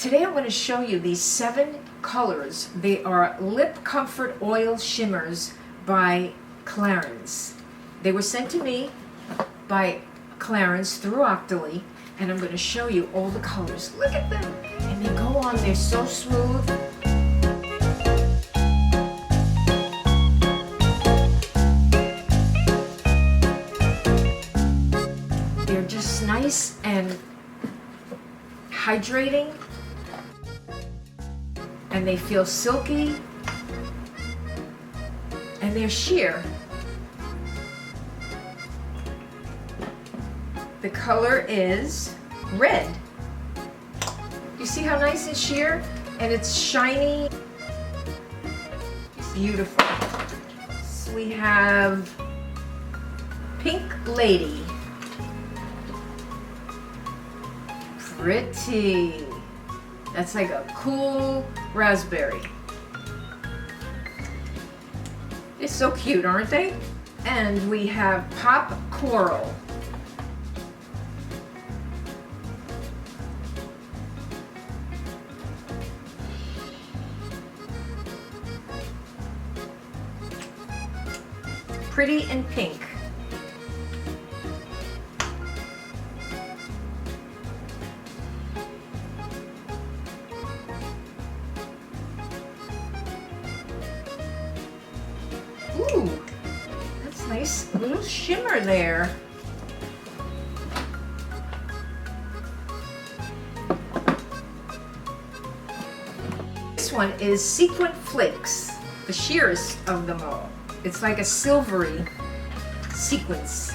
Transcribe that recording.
Today I'm going to show you these 7 colors. They are Lip Comfort Oil Shimmers by Clarins. They were sent to me by Clarins through Octoly, and I'm going to show you all the colors. Look at them! And they go on, they're so smooth. They're just nice and hydrating, and they feel silky, and they're sheer. The color is red. You see how nice and sheer? And it's shiny. It's beautiful. So we have Pink Lady. Pretty. That's like a cool raspberry. They're so cute, aren't they? And we have Pop Coral. Pretty and pink. Ooh, that's nice. A little shimmer there. This one is Sequin Flakes, the sheerest of them all. It's like a silvery sequence.